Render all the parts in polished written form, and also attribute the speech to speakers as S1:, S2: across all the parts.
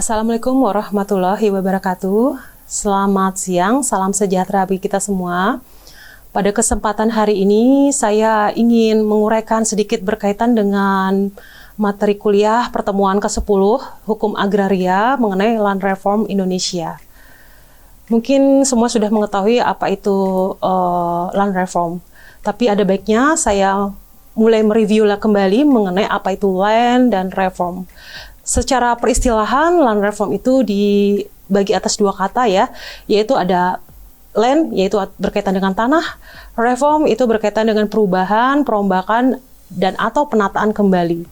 S1: Assalamualaikum warahmatullahi wabarakatuh. Selamat siang, salam sejahtera bagi kita semua. Pada kesempatan hari ini, saya ingin menguraikan sedikit berkaitan dengan materi kuliah pertemuan ke-10 Hukum Agraria mengenai Land Reform Indonesia. Mungkin semua sudah mengetahui apa itu Land Reform, tapi ada baiknya saya mulai mereview kembali mengenai apa itu Land dan Reform. Secara peristilahan, land reform itu dibagi atas dua kata ya, yaitu ada land, yaitu berkaitan dengan tanah, reform itu berkaitan dengan perubahan, perombakan, dan atau penataan kembali.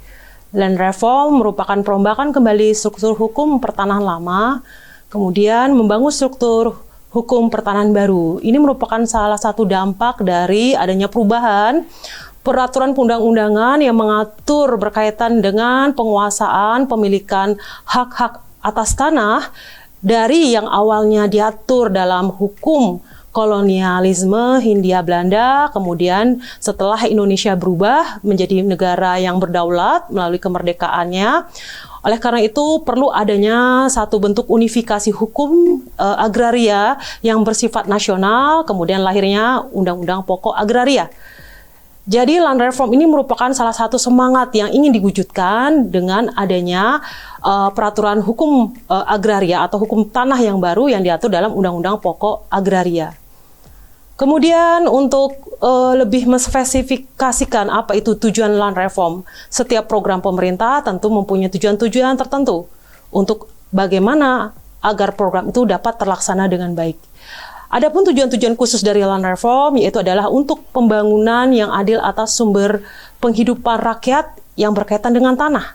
S1: Land reform merupakan perombakan kembali struktur hukum pertanahan lama, kemudian membangun struktur hukum pertanahan baru. Ini merupakan salah satu dampak dari adanya perubahan peraturan perundang-undangan yang mengatur berkaitan dengan penguasaan pemilikan hak-hak atas tanah dari yang awalnya diatur dalam hukum kolonialisme Hindia Belanda, kemudian setelah Indonesia berubah menjadi negara yang berdaulat melalui kemerdekaannya. Oleh karena itu perlu adanya satu bentuk unifikasi hukum agraria yang bersifat nasional, kemudian lahirnya Undang-Undang Pokok Agraria. Jadi land reform ini merupakan salah satu semangat yang ingin diwujudkan dengan adanya peraturan hukum agraria atau hukum tanah yang baru yang diatur dalam Undang-Undang Pokok Agraria. Kemudian untuk lebih menspesifikasikan apa itu tujuan land reform, setiap program pemerintah tentu mempunyai tujuan-tujuan tertentu untuk bagaimana agar program itu dapat terlaksana dengan baik. Adapun tujuan-tujuan khusus dari land reform yaitu adalah untuk pembangunan yang adil atas sumber penghidupan rakyat yang berkaitan dengan tanah.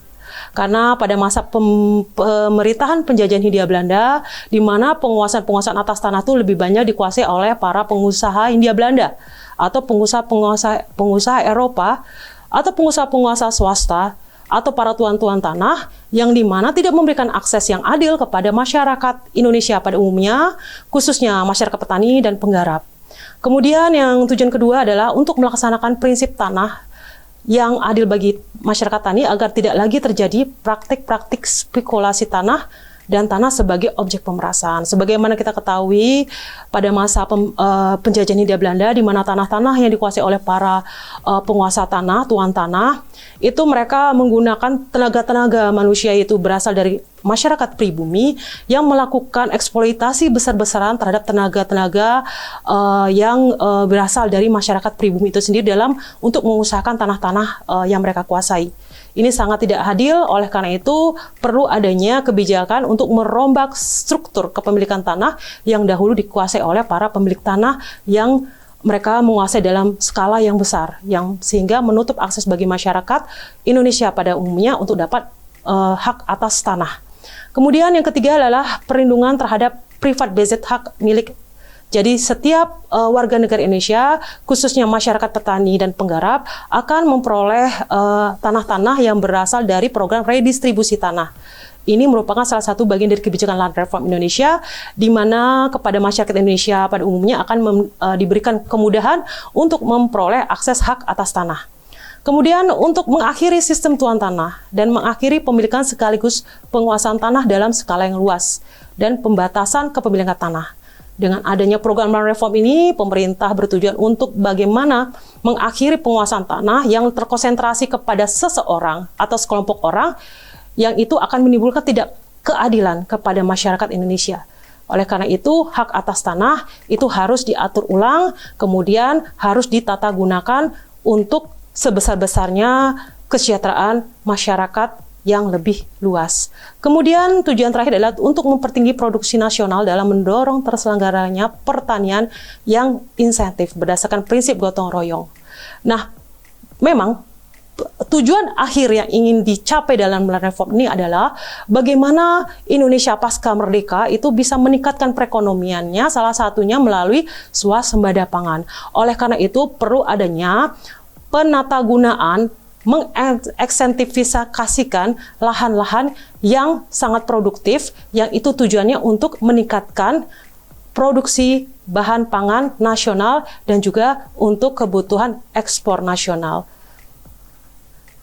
S1: Karena pada masa pemerintahan penjajahan Hindia Belanda, di mana penguasaan atas tanah itu lebih banyak dikuasai oleh para pengusaha Hindia Belanda atau pengusaha Eropa atau pengusaha swasta atau para tuan-tuan tanah yang dimana tidak memberikan akses yang adil kepada masyarakat Indonesia pada umumnya, khususnya masyarakat petani dan penggarap. Kemudian yang tujuan kedua adalah untuk melaksanakan prinsip tanah yang adil bagi masyarakat tani agar tidak lagi terjadi praktik-praktik spekulasi tanah dan tanah sebagai objek pemerasan. Sebagaimana kita ketahui pada masa penjajahan Hindia Belanda di mana tanah-tanah yang dikuasai oleh para penguasa tanah, tuan tanah, itu mereka menggunakan tenaga-tenaga manusia itu berasal dari masyarakat pribumi yang melakukan eksploitasi besar-besaran terhadap tenaga-tenaga yang berasal dari masyarakat pribumi itu sendiri dalam untuk mengusahakan tanah-tanah yang mereka kuasai. Ini sangat tidak adil, oleh karena itu perlu adanya kebijakan untuk merombak struktur kepemilikan tanah yang dahulu dikuasai oleh para pemilik tanah yang mereka menguasai dalam skala yang besar, yang sehingga menutup akses bagi masyarakat Indonesia pada umumnya untuk dapat hak atas tanah. Kemudian yang ketiga adalah perlindungan terhadap privat based hak milik. Jadi setiap warga negara Indonesia, khususnya masyarakat petani dan penggarap, akan memperoleh tanah-tanah yang berasal dari program redistribusi tanah. Ini merupakan salah satu bagian dari kebijakan land reform Indonesia, di mana kepada masyarakat Indonesia pada umumnya akan diberikan kemudahan untuk memperoleh akses hak atas tanah. Kemudian untuk mengakhiri sistem tuan tanah dan mengakhiri pemilikan sekaligus penguasaan tanah dalam skala yang luas dan pembatasan kepemilikan tanah. Dengan adanya program land reform ini, pemerintah bertujuan untuk bagaimana mengakhiri penguasaan tanah yang terkonsentrasi kepada seseorang atau sekelompok orang yang itu akan menimbulkan tidak keadilan kepada masyarakat Indonesia. Oleh karena itu, hak atas tanah itu harus diatur ulang, kemudian harus ditata gunakan untuk sebesar-besarnya kesejahteraan masyarakat yang lebih luas. Kemudian tujuan terakhir adalah untuk mempertinggi produksi nasional dalam mendorong terselenggaranya pertanian yang insentif berdasarkan prinsip gotong royong. Nah, memang tujuan akhir yang ingin dicapai dalam land reform ini adalah bagaimana Indonesia pasca merdeka itu bisa meningkatkan perekonomiannya, salah satunya melalui swasembada pangan. Oleh karena itu perlu adanya penatagunaan mengeksentrifikasikan lahan-lahan yang sangat produktif, yang itu tujuannya untuk meningkatkan produksi bahan pangan nasional dan juga untuk kebutuhan ekspor nasional.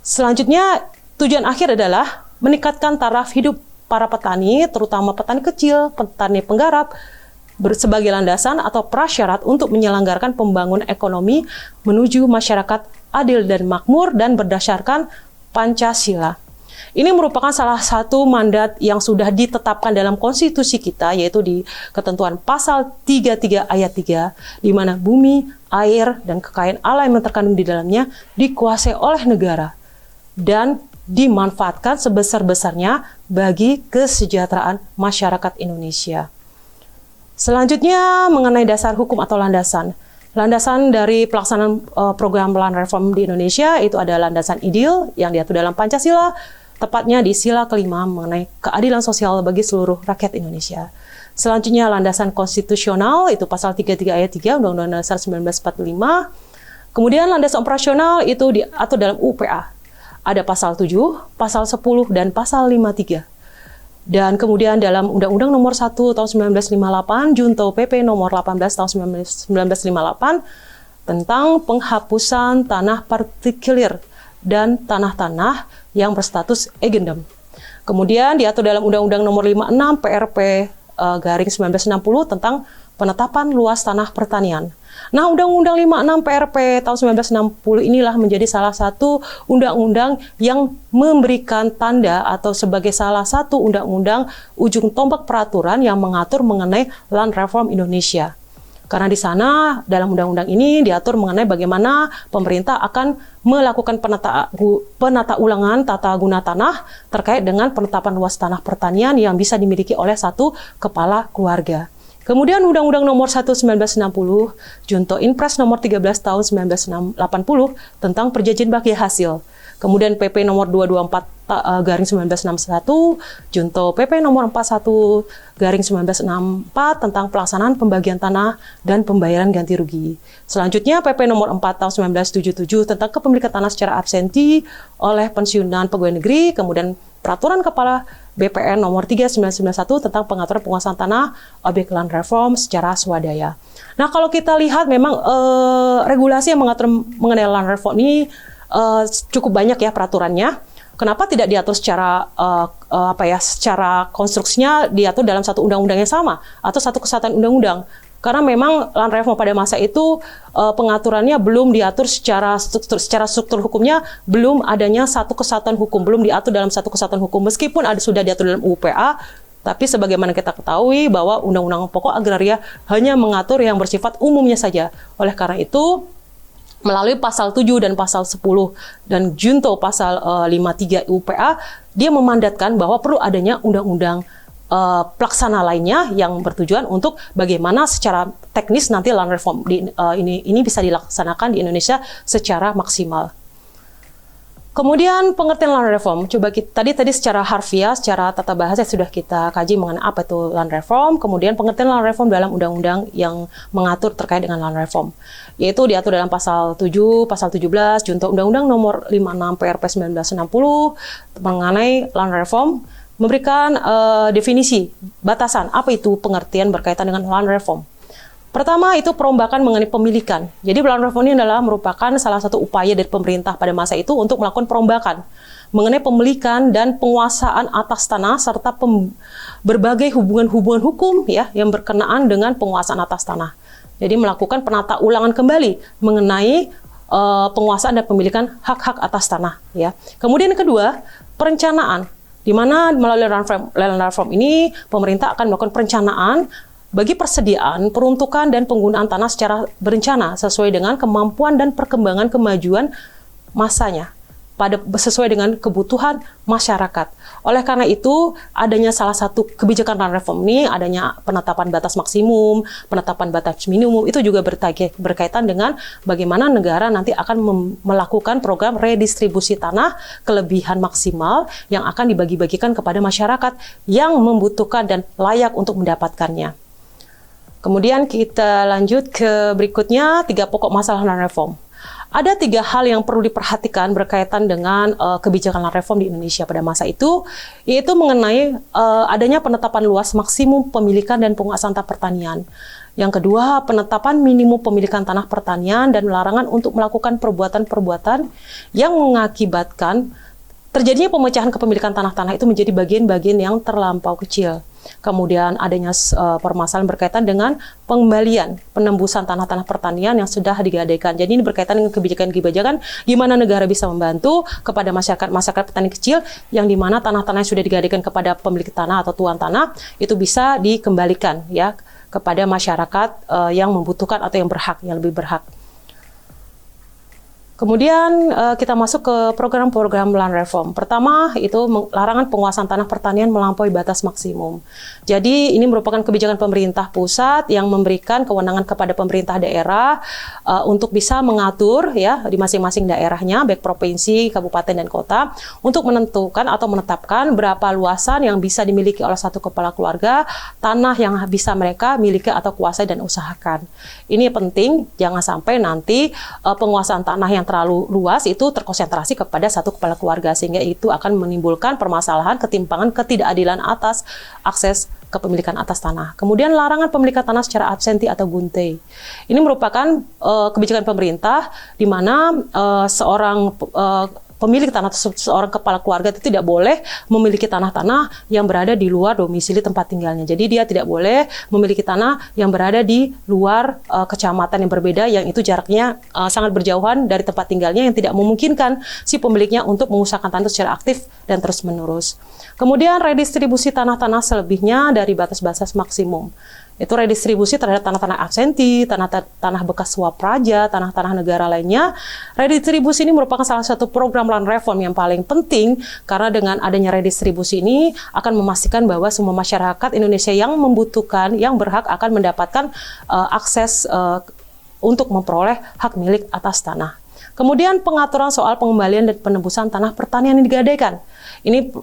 S1: Selanjutnya, tujuan akhir adalah meningkatkan taraf hidup para petani, terutama petani kecil, petani penggarap, sebagai landasan atau prasyarat untuk menyelenggarakan pembangunan ekonomi menuju masyarakat adil dan makmur dan berdasarkan Pancasila. Ini merupakan salah satu mandat yang sudah ditetapkan dalam konstitusi kita, yaitu di ketentuan pasal 33 ayat 3, di mana bumi, air, dan kekayaan alam yang terkandung di dalamnya dikuasai oleh negara dan dimanfaatkan sebesar-besarnya bagi kesejahteraan masyarakat Indonesia. Selanjutnya mengenai dasar hukum atau landasan. Landasan dari pelaksanaan program land reform di Indonesia itu ada landasan ideal yang diatur dalam Pancasila, tepatnya di sila kelima mengenai keadilan sosial bagi seluruh rakyat Indonesia. Selanjutnya landasan konstitusional itu pasal 33 ayat 3 Undang-Undang Dasar 1945. Kemudian landasan operasional itu diatur dalam UPA. Ada pasal 7, pasal 10 dan pasal 53. Dan kemudian dalam Undang-Undang Nomor 1 Tahun 1958, Junto PP Nomor 18 Tahun 1958 tentang penghapusan tanah partikulir dan tanah-tanah yang berstatus agendum. Kemudian diatur dalam Undang-Undang Nomor 56 PRP garing 1960 tentang penetapan luas tanah pertanian. Nah, Undang-Undang 56 PRP tahun 1960 inilah menjadi salah satu undang-undang yang memberikan tanda atau sebagai salah satu undang-undang ujung tombak peraturan yang mengatur mengenai land reform Indonesia. Karena di sana dalam undang-undang ini diatur mengenai bagaimana pemerintah akan melakukan penata ulangan tata guna tanah terkait dengan penetapan luas tanah pertanian yang bisa dimiliki oleh satu kepala keluarga. Kemudian Undang-Undang Nomor 1 1960, Junto Inpres Nomor 13 Tahun 1980 tentang perjanjian bagi hasil. Kemudian PP Nomor 224 garing 1961, Junto PP Nomor 41 garing 1964 tentang pelaksanaan pembagian tanah dan pembayaran ganti rugi. Selanjutnya PP Nomor 4 Tahun 1977 tentang kepemilikan tanah secara absenti oleh pensiunan pegawai negeri. Kemudian Peraturan Kepala BPN Nomor 3991 tentang pengaturan penguasaan tanah objek land reform secara swadaya. Nah, kalau kita lihat memang regulasi yang mengatur mengenai land reform ini cukup banyak ya peraturannya. Kenapa tidak diatur secara secara konstruksinya diatur dalam satu undang-undang yang sama atau satu kesatuan undang-undang? Karena memang land reform pada masa itu pengaturannya belum diatur secara struktur hukumnya, belum adanya satu kesatuan hukum, belum diatur dalam satu kesatuan hukum. Meskipun sudah diatur dalam UPA, tapi sebagaimana kita ketahui bahwa Undang-Undang Pokok Agraria hanya mengatur yang bersifat umumnya saja. Oleh karena itu, melalui pasal 7 dan pasal 10 dan junto pasal 53 UPA, dia memandatkan bahwa perlu adanya undang-undang pelaksana lainnya yang bertujuan untuk bagaimana secara teknis nanti land reform ini bisa dilaksanakan di Indonesia secara maksimal. Kemudian pengertian land reform, coba kita tadi secara harfiah, secara tata bahasa sudah kita kaji mengenai apa itu land reform. Kemudian pengertian land reform dalam undang-undang yang mengatur terkait dengan land reform, yaitu diatur dalam pasal 7, pasal 17, junto Undang-Undang Nomor 56 PRP 1960 mengenai land reform, memberikan definisi batasan apa itu pengertian berkaitan dengan land reform. Pertama itu perombakan mengenai pemilikan. Jadi land reform ini adalah merupakan salah satu upaya dari pemerintah pada masa itu untuk melakukan perombakan mengenai pemilikan dan penguasaan atas tanah serta berbagai hubungan-hubungan hukum ya yang berkenaan dengan penguasaan atas tanah. Jadi melakukan penata ulangan kembali mengenai penguasaan dan pemilikan hak-hak atas tanah ya. Kemudian yang kedua, perencanaan, di mana melalui land reform ini pemerintah akan melakukan perencanaan bagi persediaan, peruntukan, dan penggunaan tanah secara berencana sesuai dengan kemampuan dan perkembangan kemajuan masanya, sesuai dengan kebutuhan masyarakat. Oleh karena itu, adanya salah satu kebijakan land reform ini, adanya penetapan batas maksimum, penetapan batas minimum, itu juga berkaitan dengan bagaimana negara nanti akan melakukan program redistribusi tanah kelebihan maksimal yang akan dibagi-bagikan kepada masyarakat yang membutuhkan dan layak untuk mendapatkannya. Kemudian kita lanjut ke berikutnya, 3 pokok masalah land reform. Ada 3 hal yang perlu diperhatikan berkaitan dengan kebijakan land reform di Indonesia pada masa itu, yaitu mengenai adanya penetapan luas maksimum pemilikan dan penguasaan tanah pertanian. Yang kedua, penetapan minimum pemilikan tanah pertanian dan larangan untuk melakukan perbuatan-perbuatan yang mengakibatkan terjadinya pemecahan kepemilikan tanah-tanah itu menjadi bagian-bagian yang terlampau kecil. Kemudian adanya permasalahan berkaitan dengan pengembalian penembusan tanah-tanah pertanian yang sudah digadaikan. Jadi ini berkaitan dengan kebijakan-kebijakan gimana negara bisa membantu kepada masyarakat petani kecil yang dimana tanah-tanah yang sudah digadaikan kepada pemilik tanah atau tuan tanah itu bisa dikembalikan ya kepada masyarakat yang membutuhkan atau yang berhak, yang lebih berhak. Kemudian kita masuk ke program-program land reform. Pertama itu larangan penguasaan tanah pertanian melampaui batas maksimum. Jadi ini merupakan kebijakan pemerintah pusat yang memberikan kewenangan kepada pemerintah daerah untuk bisa mengatur ya di masing-masing daerahnya, baik provinsi, kabupaten dan kota, untuk menentukan atau menetapkan berapa luasan yang bisa dimiliki oleh satu kepala keluarga, tanah yang bisa mereka miliki atau kuasai dan usahakan. Ini penting, jangan sampai nanti penguasaan tanah yang terlalu luas itu terkonsentrasi kepada satu kepala keluarga sehingga itu akan menimbulkan permasalahan, ketimpangan, ketidakadilan atas akses kepemilikan atas tanah. Kemudian larangan pemilikan tanah secara absenti atau gunte. Ini merupakan kebijakan pemerintah di mana seorang pemilik tanah atau seorang kepala keluarga itu tidak boleh memiliki tanah-tanah yang berada di luar domisili tempat tinggalnya. Jadi dia tidak boleh memiliki tanah yang berada di luar kecamatan yang berbeda, yang itu jaraknya sangat berjauhan dari tempat tinggalnya yang tidak memungkinkan si pemiliknya untuk mengusahakan tanah secara aktif dan terus-menerus. Kemudian redistribusi tanah-tanah selebihnya dari batas-batas maksimum. Itu redistribusi terhadap tanah-tanah absenti, tanah-tanah bekas suap raja, tanah-tanah negara lainnya. Redistribusi ini merupakan salah satu program land reform yang paling penting karena dengan adanya redistribusi ini akan memastikan bahwa semua masyarakat Indonesia yang membutuhkan, yang berhak akan mendapatkan akses untuk memperoleh hak milik atas tanah. Kemudian pengaturan soal pengembalian dan penembusan tanah pertanian yang digadaikan. Ini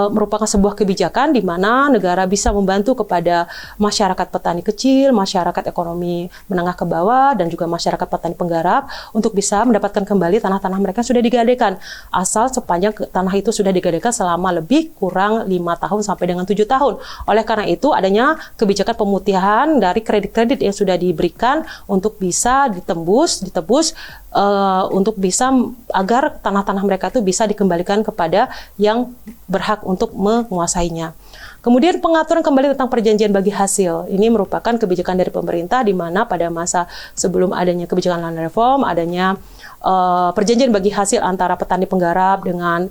S1: merupakan sebuah kebijakan di mana negara bisa membantu kepada masyarakat petani kecil, masyarakat ekonomi menengah ke bawah, dan juga masyarakat petani penggarap untuk bisa mendapatkan kembali tanah-tanah mereka sudah digadaikan. Asal sepanjang tanah itu sudah digadaikan selama lebih kurang 5 tahun sampai dengan 7 tahun. Oleh karena itu adanya kebijakan pemutihan dari kredit-kredit yang sudah diberikan untuk bisa ditebus untuk bisa agar tanah-tanah mereka itu bisa dikembalikan kepada yang berhak untuk menguasainya. Kemudian pengaturan kembali tentang perjanjian bagi hasil. Ini merupakan kebijakan dari pemerintah di mana pada masa sebelum adanya kebijakan land reform, adanya perjanjian bagi hasil antara petani penggarap dengan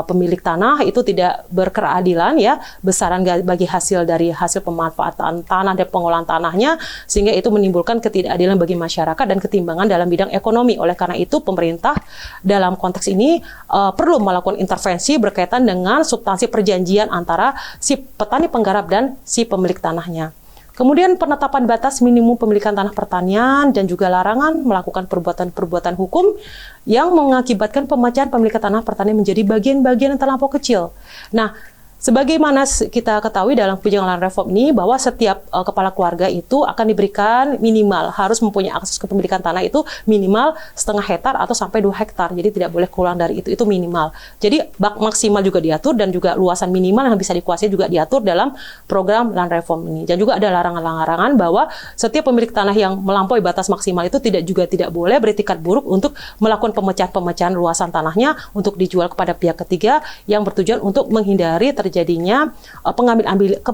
S1: pemilik tanah itu tidak berkeadilan ya, besaran bagi hasil dari hasil pemanfaatan tanah dan pengolahan tanahnya, sehingga itu menimbulkan ketidakadilan bagi masyarakat dan ketimbangan dalam bidang ekonomi. Oleh karena itu pemerintah dalam konteks ini perlu melakukan intervensi berkaitan dengan substansi perjanjian antara si petani penggarap dan si pemilik tanahnya. Kemudian penetapan batas minimum pemilikan tanah pertanian dan juga larangan melakukan perbuatan-perbuatan hukum yang mengakibatkan pemecahan pemilikan tanah pertanian menjadi bagian-bagian yang terlampau kecil. Nah, sebagaimana kita ketahui dalam kebijakan land reform ini bahwa setiap kepala keluarga itu akan diberikan minimal harus mempunyai akses kepemilikan tanah itu minimal 0,5 hektar atau sampai 2 hektar. Jadi tidak boleh kurang dari itu minimal. Jadi bak maksimal juga diatur dan juga luasan minimal yang bisa dikuasai juga diatur dalam program land reform ini. Dan juga ada larangan-larangan bahwa setiap pemilik tanah yang melampaui batas maksimal itu tidak boleh beretikat buruk untuk melakukan pemecahan luasan tanahnya untuk dijual kepada pihak ketiga yang bertujuan untuk menghindari terjadinya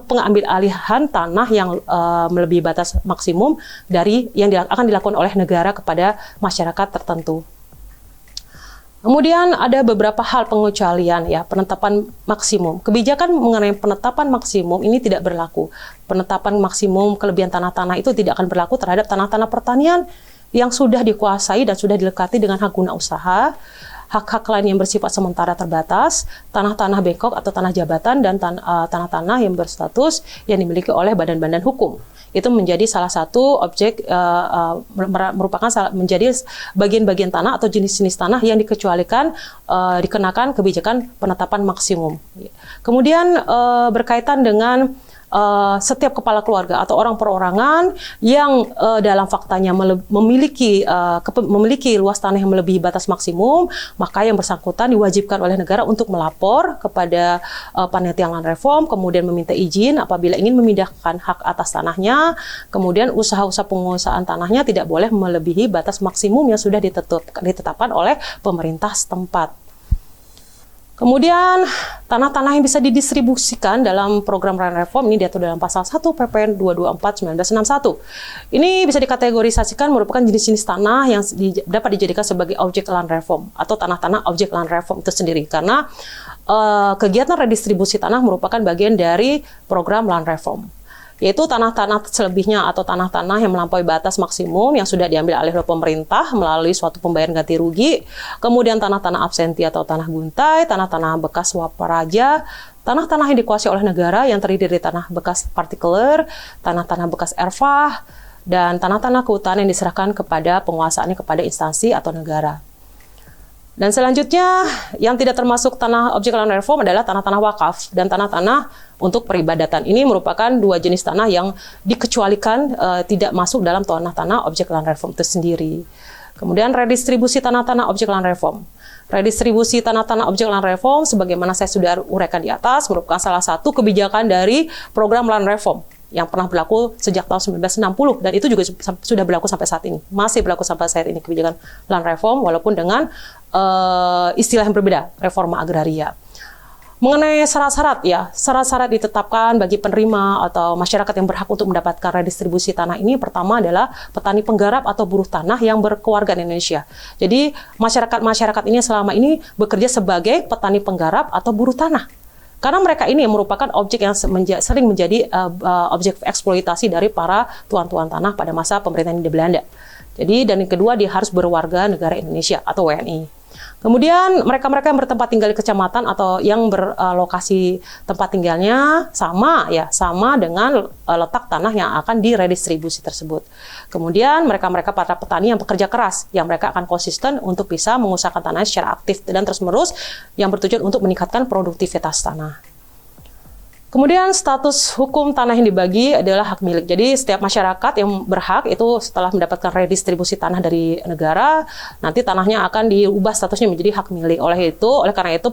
S1: pengambil alihan tanah yang melebihi batas maksimum dari yang akan dilakukan oleh negara kepada masyarakat tertentu. Kemudian ada beberapa hal pengecualian ya, penetapan maksimum. Kebijakan mengenai penetapan maksimum ini tidak berlaku. Penetapan maksimum kelebihan tanah-tanah itu tidak akan berlaku terhadap tanah-tanah pertanian yang sudah dikuasai dan sudah dilekati dengan hak guna usaha, hak-hak lain yang bersifat sementara terbatas, tanah-tanah bengkok atau tanah jabatan, dan tanah-tanah yang berstatus yang dimiliki oleh badan-badan hukum. Itu menjadi salah satu objek, menjadi bagian-bagian tanah atau jenis-jenis tanah yang dikecualikan, dikenakan kebijakan penetapan maksimum. Kemudian berkaitan dengan setiap kepala keluarga atau orang perorangan yang dalam faktanya memiliki luas tanah yang melebihi batas maksimum, maka yang bersangkutan diwajibkan oleh negara untuk melapor kepada panitia land reform, kemudian meminta izin apabila ingin memindahkan hak atas tanahnya, kemudian usaha-usaha penguasaan tanahnya tidak boleh melebihi batas maksimum yang sudah ditetapkan oleh pemerintah setempat. Kemudian tanah-tanah yang bisa didistribusikan dalam program land reform ini diatur dalam pasal 1 PPN 224/1961. Ini bisa dikategorisasikan merupakan jenis-jenis tanah yang dapat dijadikan sebagai objek land reform atau tanah-tanah objek land reform itu sendiri, karena kegiatan redistribusi tanah merupakan bagian dari program land reform, yaitu tanah-tanah selebihnya atau tanah-tanah yang melampaui batas maksimum yang sudah diambil alih oleh pemerintah melalui suatu pembayaran ganti rugi, kemudian tanah-tanah absenti atau tanah guntai, tanah-tanah bekas swaparaja, tanah-tanah yang dikuasai oleh negara yang terdiri dari tanah bekas partikeler, tanah-tanah bekas erfah, dan tanah-tanah kehutanan yang diserahkan kepada penguasaannya kepada instansi atau negara. Dan selanjutnya, yang tidak termasuk tanah objek land reform adalah tanah-tanah wakaf dan tanah-tanah untuk peribadatan. Ini merupakan dua jenis tanah yang dikecualikan tidak masuk dalam tanah-tanah objek land reform itu sendiri. Kemudian redistribusi tanah-tanah objek land reform. Redistribusi tanah-tanah objek land reform, sebagaimana saya sudah uraikan di atas, merupakan salah satu kebijakan dari program land reform yang pernah berlaku sejak tahun 1960, dan itu juga sudah berlaku sampai saat ini. Masih berlaku sampai saat ini kebijakan land reform, walaupun dengan istilah yang berbeda, reforma agraria. Mengenai syarat-syarat, ya, syarat-syarat ditetapkan bagi penerima atau masyarakat yang berhak untuk mendapatkan redistribusi tanah ini. Pertama adalah petani penggarap atau buruh tanah yang berkeluarga di Indonesia. Jadi masyarakat ini selama ini bekerja sebagai petani penggarap atau buruh tanah. Karena mereka ini merupakan objek yang sering menjadi objek eksploitasi dari para tuan-tuan tanah pada masa pemerintahan di Belanda. Jadi, dan yang kedua, dia harus berwarga negara Indonesia atau WNI. Kemudian mereka-mereka yang bertempat tinggal di kecamatan atau yang berlokasi tempat tinggalnya sama dengan letak tanah yang akan diredistribusi tersebut. Kemudian mereka-mereka para petani yang bekerja keras, yang mereka akan konsisten untuk bisa mengusahakan tanahnya secara aktif dan terus-menerus, yang bertujuan untuk meningkatkan produktivitas tanah. Kemudian status hukum tanah yang dibagi adalah hak milik. Jadi setiap masyarakat yang berhak itu setelah mendapatkan redistribusi tanah dari negara, nanti tanahnya akan diubah statusnya menjadi hak milik. Oleh karena itu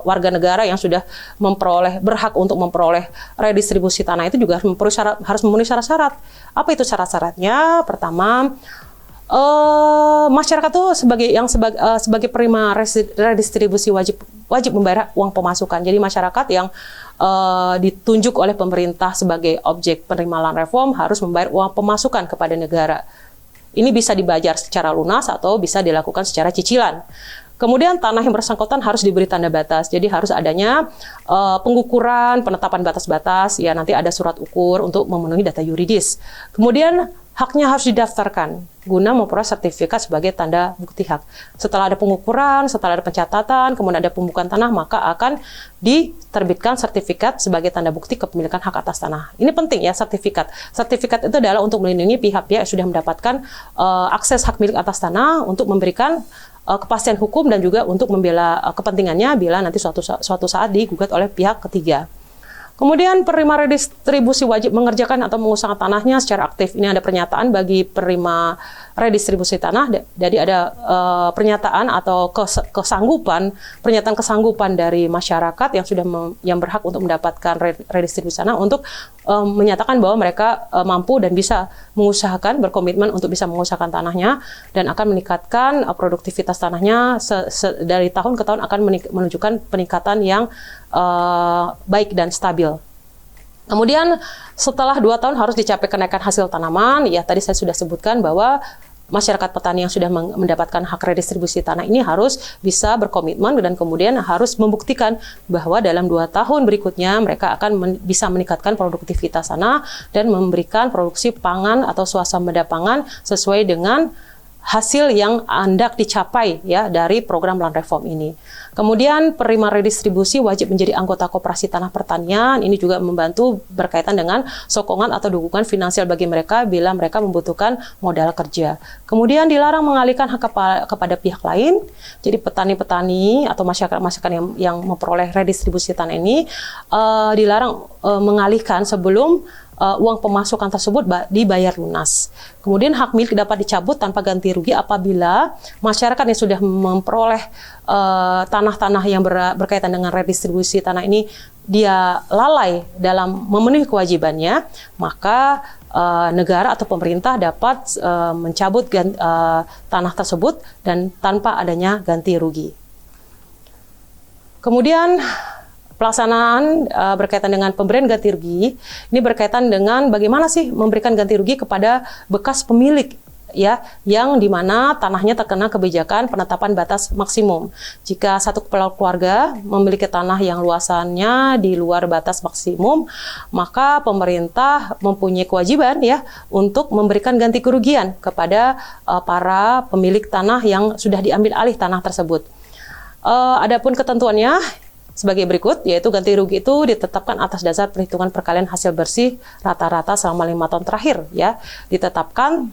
S1: warga negara yang sudah berhak untuk memperoleh redistribusi tanah itu juga harus memenuhi syarat-syarat. Apa itu syarat-syaratnya? Pertama, masyarakat itu sebagai penerima redistribusi wajib membayar uang pemasukan. Jadi masyarakat yang ditunjuk oleh pemerintah sebagai objek penerima land reform harus membayar uang pemasukan kepada negara. Ini bisa dibayar secara lunas atau bisa dilakukan secara cicilan. Kemudian tanah yang bersangkutan harus diberi tanda batas. Jadi harus adanya pengukuran, penetapan batas-batas, ya nanti ada surat ukur untuk memenuhi data yuridis. Kemudian haknya harus didaftarkan guna memperoleh sertifikat sebagai tanda bukti hak. Setelah ada pengukuran, setelah ada pencatatan, kemudian ada pembukaan tanah, maka akan diterbitkan sertifikat sebagai tanda bukti kepemilikan hak atas tanah. Ini penting ya, sertifikat. Sertifikat itu adalah untuk melindungi pihak-pihak yang sudah mendapatkan akses hak milik atas tanah, untuk memberikan kepastian hukum dan juga untuk membela kepentingannya bila nanti suatu saat digugat oleh pihak ketiga. Kemudian penerima redistribusi wajib mengerjakan atau mengusahakan tanahnya secara aktif. Ini ada pernyataan bagi penerima redistribusi tanah. Jadi ada pernyataan atau pernyataan kesanggupan dari masyarakat yang sudah yang berhak untuk mendapatkan redistribusi tanah untuk menyatakan bahwa mereka mampu dan bisa mengusahakan, berkomitmen untuk bisa mengusahakan tanahnya dan akan meningkatkan produktivitas tanahnya dari tahun ke tahun, akan menunjukkan peningkatan yang baik dan stabil. Kemudian setelah 2 tahun harus dicapai kenaikan hasil tanaman. Ya, tadi saya sudah sebutkan bahwa masyarakat petani yang sudah mendapatkan hak redistribusi tanah ini harus bisa berkomitmen dan kemudian harus membuktikan bahwa dalam 2 tahun berikutnya mereka akan bisa meningkatkan produktivitas tanah dan memberikan produksi pangan atau swasembada pangan sesuai dengan hasil yang hendak dicapai ya dari program land reform ini. Kemudian penerima redistribusi wajib menjadi anggota koperasi tanah pertanian. Ini juga membantu berkaitan dengan sokongan atau dukungan finansial bagi mereka bila mereka membutuhkan modal kerja. Kemudian dilarang mengalihkan hak kepada pihak lain. Jadi petani-petani atau masyarakat yang memperoleh redistribusi tanah ini dilarang mengalihkan sebelum uang pemasukan tersebut dibayar lunas. Kemudian hak milik dapat dicabut tanpa ganti rugi apabila masyarakat yang sudah memperoleh tanah-tanah yang berkaitan dengan redistribusi tanah ini dia lalai dalam memenuhi kewajibannya, maka negara atau pemerintah dapat mencabut tanah tersebut dan tanpa adanya ganti rugi. Kemudian pelaksanaan berkaitan dengan pemberian ganti rugi, ini berkaitan dengan bagaimana sih memberikan ganti rugi kepada bekas pemilik ya, yang dimana tanahnya terkena kebijakan penetapan batas maksimum. Jika satu kepala keluarga memiliki tanah yang luasannya di luar batas maksimum, maka pemerintah mempunyai kewajiban ya untuk memberikan ganti kerugian kepada para pemilik tanah yang sudah diambil alih tanah tersebut. Adapun ketentuannya sebagai berikut, yaitu ganti rugi itu ditetapkan atas dasar perhitungan perkalian hasil bersih rata-rata selama 5 tahun terakhir ya, ditetapkan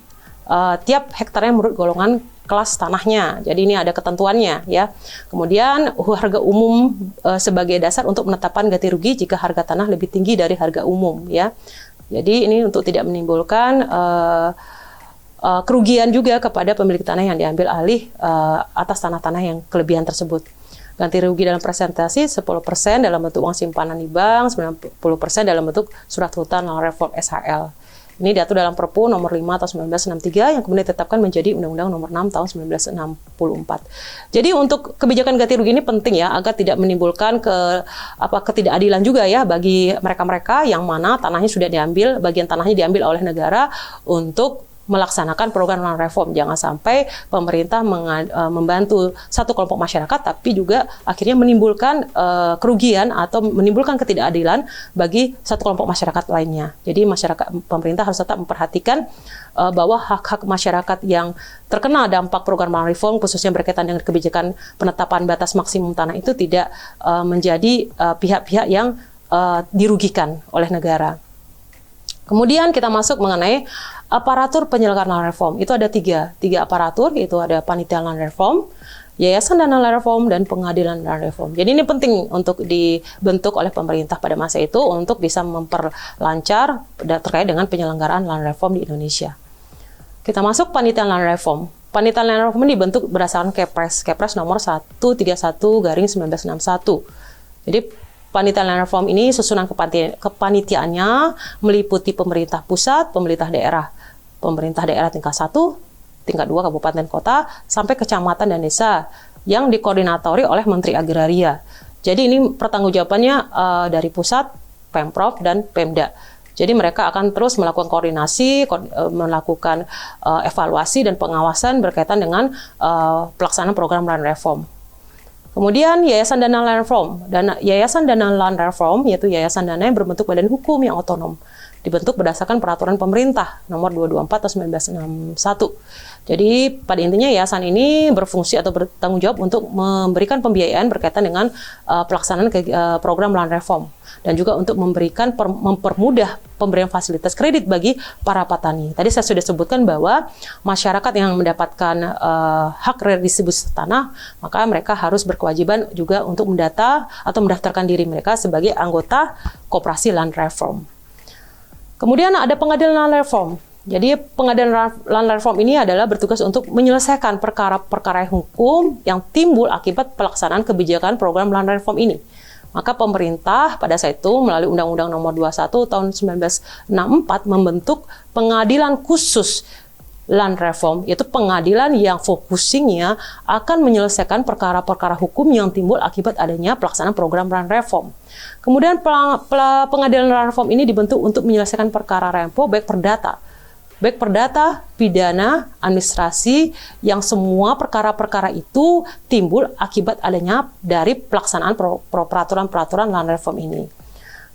S1: tiap hektarnya menurut golongan kelas tanahnya. Jadi ini ada ketentuannya ya. Kemudian harga umum sebagai dasar untuk menetapkan ganti rugi jika harga tanah lebih tinggi dari harga umum ya. Jadi ini untuk tidak menimbulkan kerugian juga kepada pemilik tanah yang diambil alih atas tanah-tanah yang kelebihan tersebut. Ganti rugi dalam presentasi 10% dalam bentuk uang simpanan di bank, 90% dalam bentuk surat hutang non reform SHL. Ini diatur dalam Perpu nomor 5 tahun 1963 yang kemudian ditetapkan menjadi Undang-Undang nomor 6 tahun 1964. Jadi untuk kebijakan ganti rugi ini penting ya, agar tidak menimbulkan ketidakadilan juga ya bagi mereka-mereka yang mana tanahnya sudah diambil, bagian tanahnya diambil oleh negara untuk melaksanakan program land reform. Jangan sampai pemerintah membantu satu kelompok masyarakat tapi juga akhirnya menimbulkan kerugian atau menimbulkan ketidakadilan bagi satu kelompok masyarakat lainnya. Jadi pemerintah harus tetap memperhatikan bahwa hak-hak masyarakat yang terkena dampak program land reform khususnya berkaitan dengan kebijakan penetapan batas maksimum tanah itu tidak menjadi pihak-pihak yang dirugikan oleh negara. Kemudian kita masuk mengenai aparatur penyelenggaraan land reform. Itu ada tiga aparatur, yaitu ada panitia land reform, yayasan dana land reform, dan pengadilan land reform. Jadi ini penting untuk dibentuk oleh pemerintah pada masa itu untuk bisa memperlancar terkait dengan penyelenggaraan land reform di Indonesia. Kita masuk panitia land reform. Panitia land reform dibentuk berdasarkan Kepres nomor 131/1961. Jadi panitia land reform ini susunan kepanitiaannya meliputi pemerintah pusat, pemerintah daerah tingkat 1, tingkat 2 kabupaten kota, sampai kecamatan dan desa yang dikoordinatori oleh Menteri Agraria. Jadi ini pertanggungjawabannya dari pusat, Pemprov, dan Pemda. Jadi mereka akan terus melakukan koordinasi, melakukan evaluasi dan pengawasan berkaitan dengan pelaksanaan program land reform. Kemudian Yayasan Dana Land Reform. Yayasan Dana Land Reform yaitu yayasan dana yang berbentuk badan hukum yang otonom. Dibentuk berdasarkan peraturan pemerintah nomor 224 tahun 1961. Jadi pada intinya yayasan ini berfungsi atau bertanggung jawab untuk memberikan pembiayaan berkaitan dengan pelaksanaan program land reform dan juga untuk mempermudah pemberian fasilitas kredit bagi para petani. Tadi saya sudah sebutkan bahwa masyarakat yang mendapatkan hak redistribusi tanah, maka mereka harus berkewajiban juga untuk mendata atau mendaftarkan diri mereka sebagai anggota koperasi land reform. Kemudian ada pengadilan land reform. Jadi pengadilan land reform ini adalah bertugas untuk menyelesaikan perkara-perkara hukum yang timbul akibat pelaksanaan kebijakan program land reform ini. Maka pemerintah pada saat itu melalui Undang-Undang nomor 21 tahun 1964 membentuk pengadilan khusus land reform, yaitu pengadilan yang fokusingnya akan menyelesaikan perkara-perkara hukum yang timbul akibat adanya pelaksanaan program land reform. Kemudian pengadilan land reform ini dibentuk untuk menyelesaikan perkara rempo baik perdata, pidana, administrasi, yang semua perkara-perkara itu timbul akibat adanya dari pelaksanaan peraturan-peraturan land reform ini.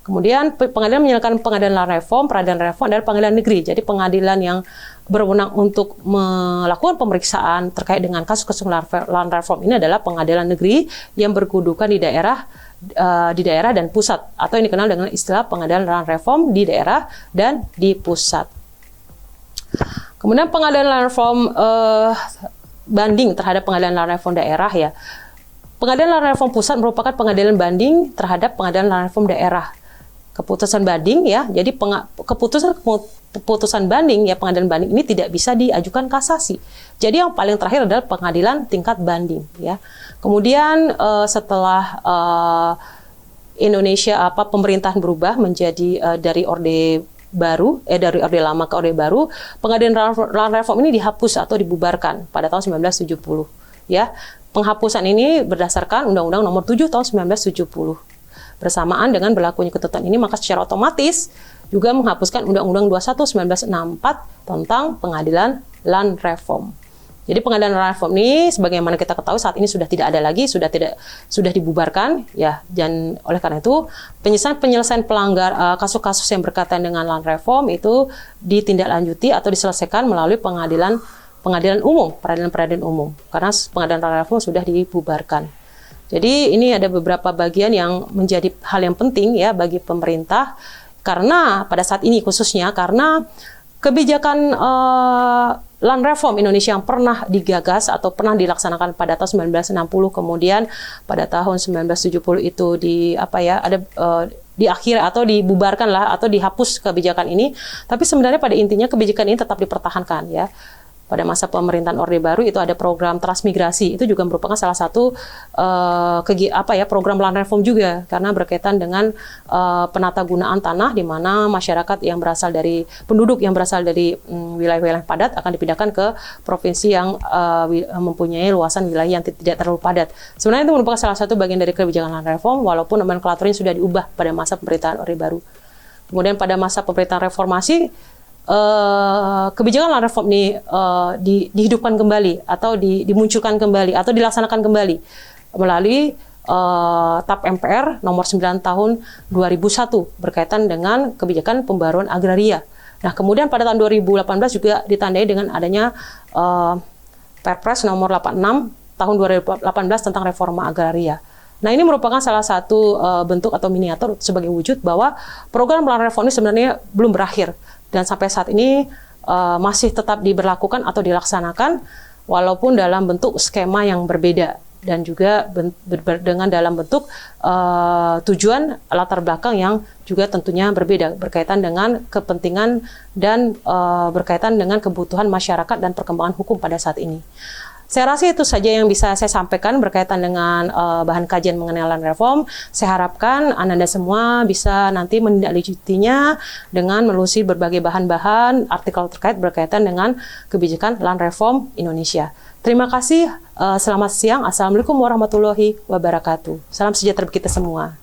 S1: Kemudian pengadilan menyelesaikan pengadilan land reform, peradilan reform adalah pengadilan negeri. Jadi pengadilan yang berwenang untuk melakukan pemeriksaan terkait dengan kasus-kasus land reform ini adalah pengadilan negeri yang berkedudukan di daerah dan pusat, atau yang dikenal dengan istilah pengadilan land reform di daerah dan di pusat. Kemudian pengadilan land reform banding terhadap pengadilan land reform daerah ya. Pengadilan land reform pusat merupakan pengadilan banding terhadap pengadilan land reform daerah. Keputusan banding ya. Jadi keputusan banding ya, pengadilan banding ini tidak bisa diajukan kasasi. Jadi yang paling terakhir adalah pengadilan tingkat banding ya. Kemudian setelah pemerintahan berubah menjadi dari orde lama ke orde baru, pengadilan land reform ini dihapus atau dibubarkan pada tahun 1970 ya. Penghapusan ini berdasarkan Undang-Undang Nomor 7 Tahun 1970. Bersamaan dengan berlakunya ketentuan ini, maka secara otomatis juga menghapuskan Undang-Undang 21 1964 tentang pengadilan land reform. Jadi pengadilan land reform ini, sebagaimana kita ketahui saat ini sudah tidak ada lagi, sudah dibubarkan, ya. Dan oleh karena itu penyelesaian pelanggar kasus-kasus yang berkaitan dengan land reform itu ditindaklanjuti atau diselesaikan melalui pengadilan umum, peradilan umum, karena pengadilan land reform sudah dibubarkan. Jadi ini ada beberapa bagian yang menjadi hal yang penting ya bagi pemerintah, karena pada saat ini khususnya karena kebijakan land reform Indonesia yang pernah digagas atau pernah dilaksanakan pada tahun 1960, kemudian pada tahun 1970 itu diakhiri atau dibubarkan lah atau dihapus kebijakan ini. Tapi sebenarnya pada intinya kebijakan ini tetap dipertahankan ya. Pada masa pemerintahan Orde Baru itu ada program transmigrasi, itu juga merupakan salah satu program land reform juga, karena berkaitan dengan penata gunaan tanah di mana masyarakat yang berasal dari penduduk yang berasal dari wilayah-wilayah padat akan dipindahkan ke provinsi yang mempunyai luasan wilayah yang tidak terlalu padat. Sebenarnya itu merupakan salah satu bagian dari kebijakan land reform, walaupun nomenklaturnya sudah diubah pada masa pemerintahan Orde Baru. Kemudian pada masa pemerintahan reformasi, kebijakan land reform ini dihidupkan kembali atau dimunculkan kembali atau dilaksanakan kembali melalui TAP MPR nomor 9 tahun 2001 berkaitan dengan kebijakan pembaruan agraria. Nah, kemudian pada tahun 2018 juga ditandai dengan adanya Perpres nomor 86 tahun 2018 tentang reforma agraria. Nah, ini merupakan salah satu bentuk atau miniatur sebagai wujud bahwa program land reform ini sebenarnya belum berakhir. Dan sampai saat ini masih tetap diberlakukan atau dilaksanakan walaupun dalam bentuk skema yang berbeda dan juga dengan dalam bentuk tujuan latar belakang yang juga tentunya berbeda berkaitan dengan kepentingan dan berkaitan dengan kebutuhan masyarakat dan perkembangan hukum pada saat ini. Saya rasa itu saja yang bisa saya sampaikan berkaitan dengan bahan kajian mengenai land reform. Saya harapkan Anda semua bisa nanti menindaklanjutinya dengan menelusuri berbagai bahan-bahan artikel terkait berkaitan dengan kebijakan land reform Indonesia. Terima kasih, selamat siang. Assalamualaikum warahmatullahi wabarakatuh. Salam sejahtera bagi kita semua.